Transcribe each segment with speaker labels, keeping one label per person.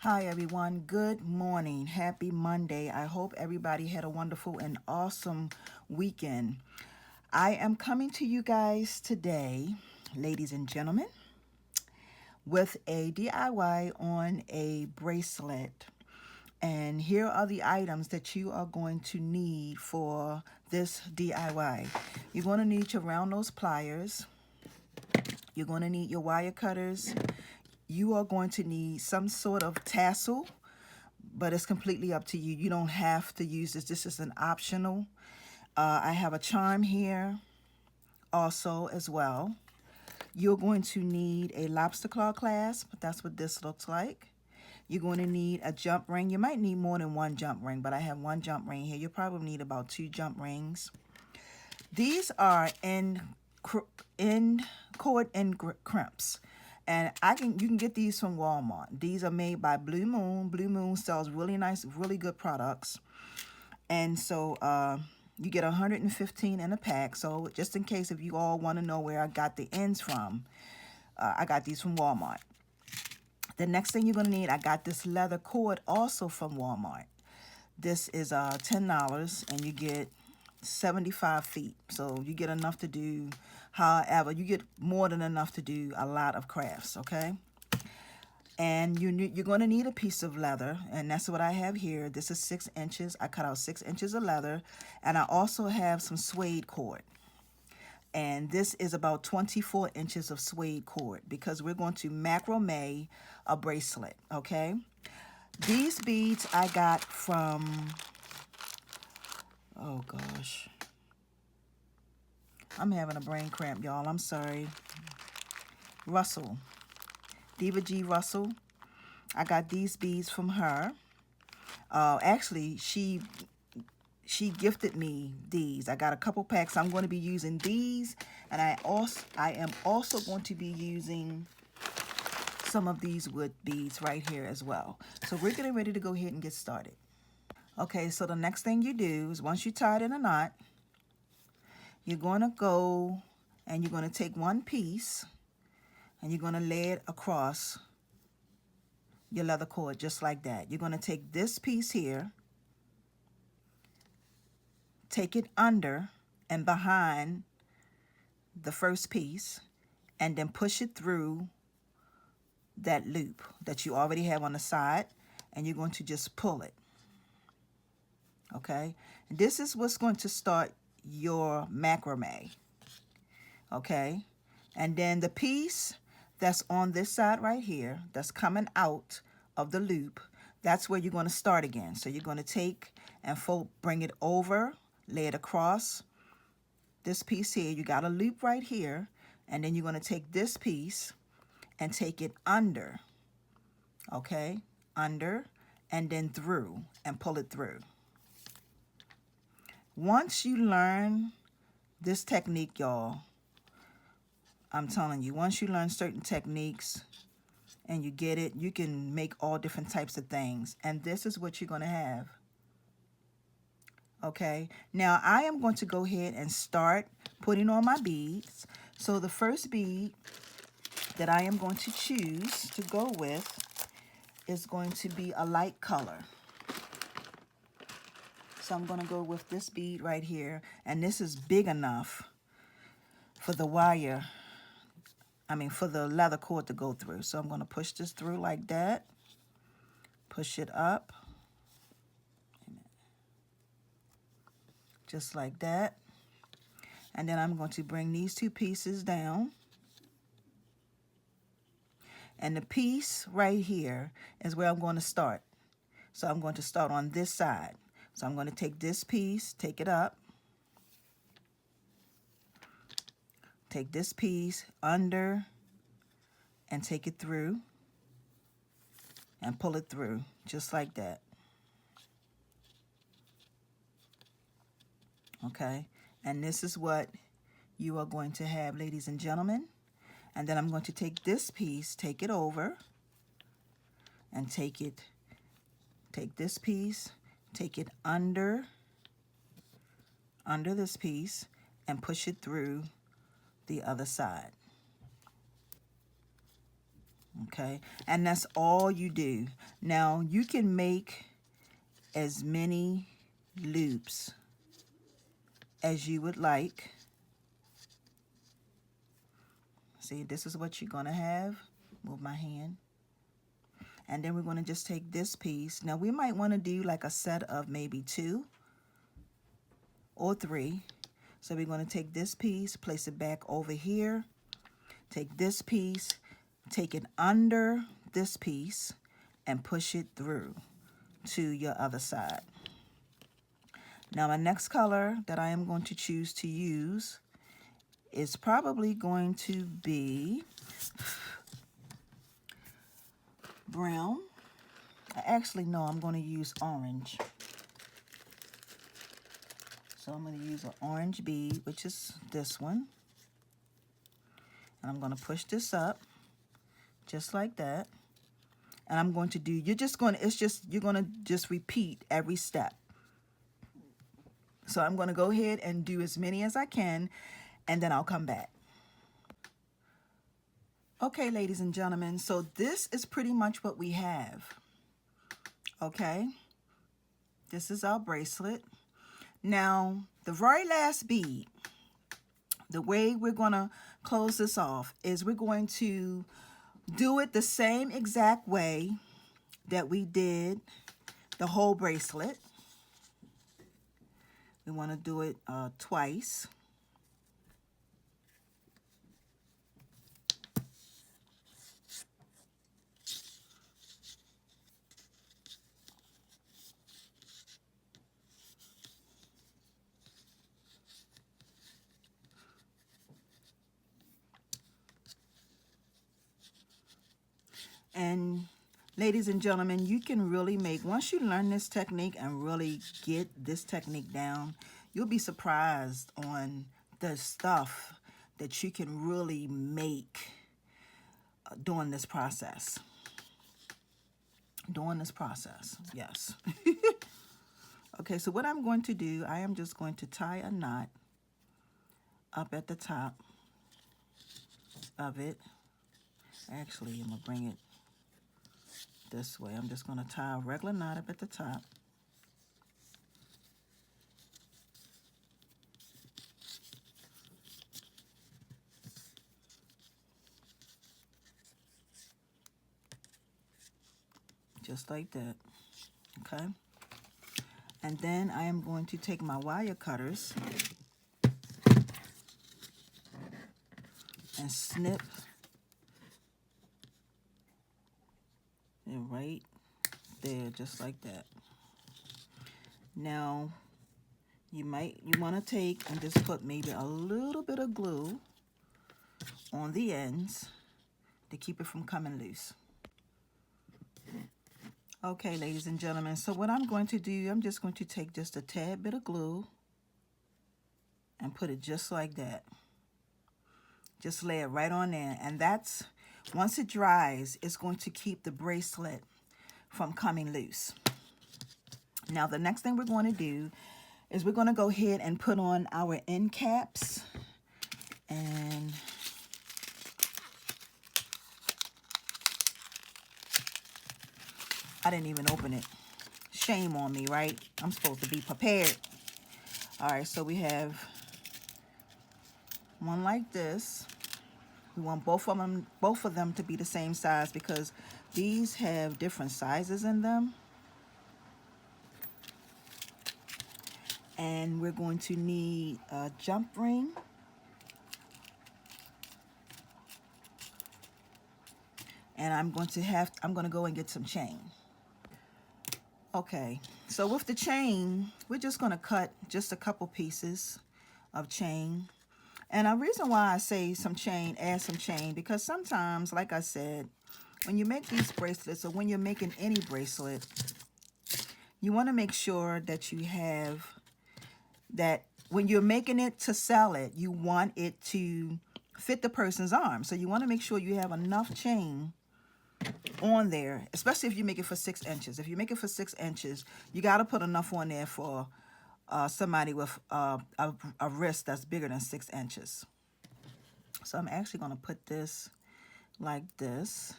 Speaker 1: Hi everyone, good morning, happy Monday. I hope everybody had a wonderful and awesome weekend. I am coming to you guys today, ladies and gentlemen, with a DIY on a bracelet. And here are the items that you are going to need for this DIY. You're going to need your round nose pliers. You're going to need your wire cutters. You are going to need some sort of tassel, but it's completely up to you. You don't have to use this. This is an optional. I have a charm here also as well. You're going to need a lobster claw clasp. That's what this looks like. You're going to need a jump ring. You might need more than one jump ring, but I have one jump ring here. You'll probably need about 2 jump rings. These are cord end crimps. And you can get these from Walmart. These are made by Blue Moon. Blue Moon sells really nice, really good products. And so you get 115 in a pack. So just in case if you all want to know where I got the ends from, I got these from Walmart. The next thing you're going to need, I got this leather cord also from Walmart. This is $10 and you get 75 feet. So you get enough to do, however, you get more than enough to do a lot of crafts, okay? And you're going to need a piece of leather, and that's what I have here. This is 6 inches. I cut out 6 inches of leather, and I also have some suede cord. And this is about 24 inches of suede cord because we're going to macrame a bracelet, okay? These beads I got from, oh gosh, I'm having a brain cramp, y'all. I'm sorry. Russell. Diva G. Russell. I got these beads from her. Actually, she gifted me these. I got a couple packs. I'm going to be using these, and I am also going to be using some of these wood beads right here as well. So we're getting ready to go ahead and get started. Okay, so the next thing you do is once you tie it in a knot, you're going to go and you're going to take one piece and you're going to lay it across your leather cord just like that. You're going to take this piece here, take it under and behind the first piece, and then push it through that loop that you already have on the side, and you're going to just pull it. Okay, and this is what's going to start your macrame. Okay, and then the piece that's on this side right here that's coming out of the loop, that's where you're going to start again. So you're going to take and bring it over, lay it across this piece here. You got a loop right here, and then you're going to take this piece and take it under, okay, under, and then through, and pull it through. Once you learn this technique, y'all, I'm telling you, once you learn certain techniques and you get it, you can make all different types of things. And this is what you're going to have. Okay, now I am going to go ahead and start putting on my beads. So the first bead that I am going to choose to go with is going to be a light color. So I'm going to go with this bead right here, and this is big enough for the wire, for the leather cord to go through. So I'm going to push this through like that, push it up, just like that. And then I'm going to bring these 2 pieces down. And the piece right here is where I'm going to start. So I'm going to start on this side. So I'm going to take this piece, take it up, take this piece under, and take it through, and pull it through, just like that. Okay, and this is what you are going to have, ladies and gentlemen. And then I'm going to take this piece, take it over, and take this piece, take it under this piece, and push it through the other side. Okay, and that's all you do. Now you can make as many loops as you would like. See, this is what you're going to have. Move my hand. And then we're going to just take this piece. Now we might want to do like a set of maybe 2 or 3. So we're going to take this piece, place it back over here. Take this piece, take it under this piece, and push it through to your other side. Now my next color that I am going to choose to use is probably going to be brown. Actually, no, I'm going to use orange. So I'm going to use an orange bead, which is this one. And I'm going to push this up just like that. And I'm going to do, you're going to just repeat every step. So I'm going to go ahead and do as many as I can, and then I'll come back. Okay, ladies and gentlemen, so this is pretty much what we have. Okay, this is our bracelet. Now, the very last bead, the way we're going to close this off is we're going to do it the same exact way that we did the whole bracelet. We want to do it twice. And ladies and gentlemen, you can really make, once you learn this technique and really get this technique down, you'll be surprised on the stuff that you can really make during this process. Yes. Okay, so what I'm going to do, I am just going to tie a knot up at the top of it. Actually, I'm going to bring it this way. I'm just going to tie a regular knot up at the top. Just like that. Okay. And then I am going to take my wire cutters and snip it right there, just like that. Now, you want to take and just put maybe a little bit of glue on the ends to keep it from coming loose. Okay, ladies and gentlemen, so what I'm going to do, I'm just going to take just a tad bit of glue and put it just like that. Just lay it right on there, and that's, once it dries, it's going to keep the bracelet from coming loose. Now, the next thing we're going to do is we're going to go ahead and put on our end caps. And I didn't even open it. Shame on me, right? I'm supposed to be prepared. All right, so we have one like this. We want both of them to be the same size because these have different sizes in them. And we're going to need a jump ring. And I'm going to go and get some chain. Okay, so with the chain, we're just going to cut just a couple pieces of chain. And the reason why I say some chain, add some chain, because sometimes, like I said, when you make these bracelets or when you're making any bracelet, you want to make sure that you have that when you're making it to sell it, you want it to fit the person's arm. So you want to make sure you have enough chain on there, especially if you make it for 6 inches. If you make it for 6 inches, you got to put enough on there for somebody with a wrist that's bigger than 6 inches. So I'm actually going to put this like this.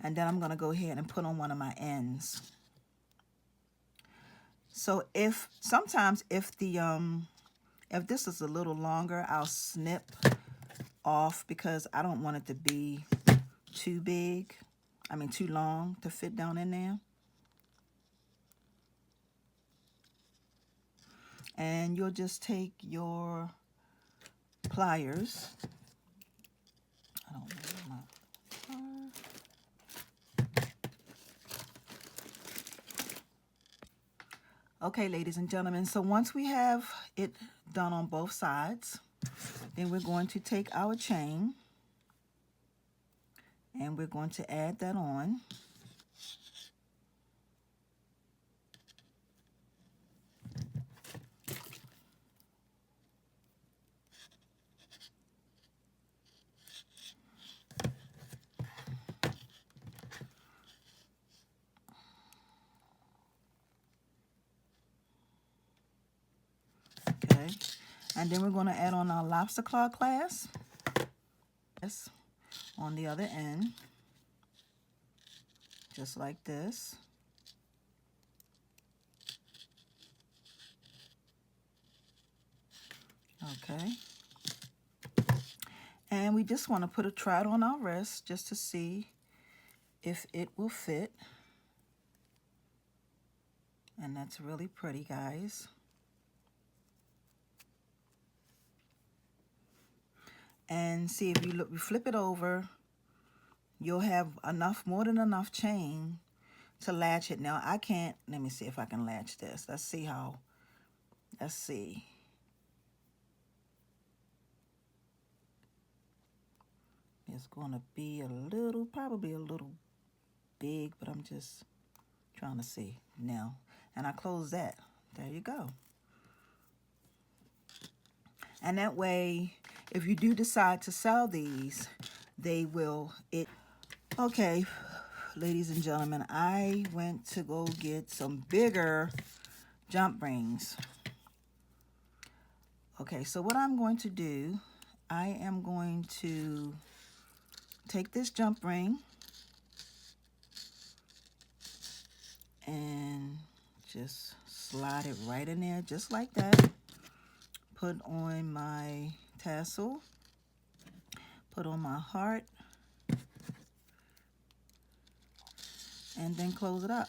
Speaker 1: And then I'm going to go ahead and put on one of my ends. So sometimes if this is a little longer, I'll snip off because I don't want it to be too big. I mean too long to fit down in there. And you'll just take your pliers. I don't know my Okay, ladies and gentlemen, so once we have it done on both sides, then we're going to take our chain and we're going to add that on. Okay, and then we're going to add on our lobster claw clasp on the other end, just like this. Okay, and we just want to try it on our wrist just to see if it will fit. And that's really pretty, guys. And see, if you flip it over, you'll have more than enough chain to latch it. Now I can't, let me see if I can latch this. Let's see. It's going to be probably a little big, but I'm just trying to see now. And I close that. There you go. And that way, if you do decide to sell these, Okay, ladies and gentlemen, I went to go get some bigger jump rings. Okay, so what I'm going to do, I am going to take this jump ring and just slide it right in there, just like that. Put on my tassel, put on my heart, and then close it up.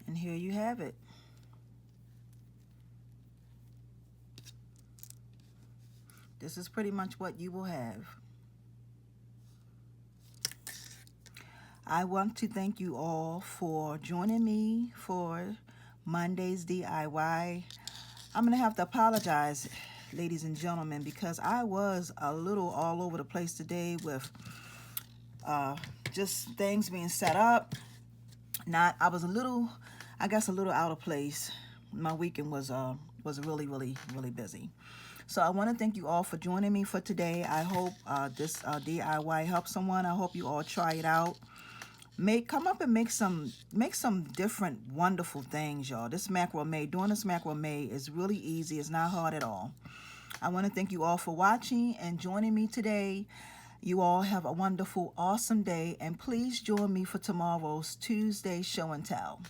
Speaker 1: And here you have it. This is pretty much what you will have. I want to thank you all for joining me for Monday's DIY. I'm going to have to apologize, ladies and gentlemen, because I was a little all over the place today with just things being set up. I was I guess a little out of place. My weekend was really, really, really busy. So I want to thank you all for joining me for today. I hope this DIY helps someone. I hope you all try it out. Come up and make some different wonderful things, y'all. Doing this macrame is really easy. It's not hard at all. I want to thank you all for watching and joining me today. You all have a wonderful, awesome day, and please join me for tomorrow's Tuesday show and tell.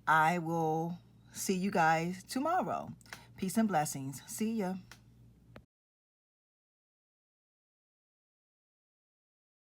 Speaker 1: I will see you guys tomorrow. Peace and blessings. See ya.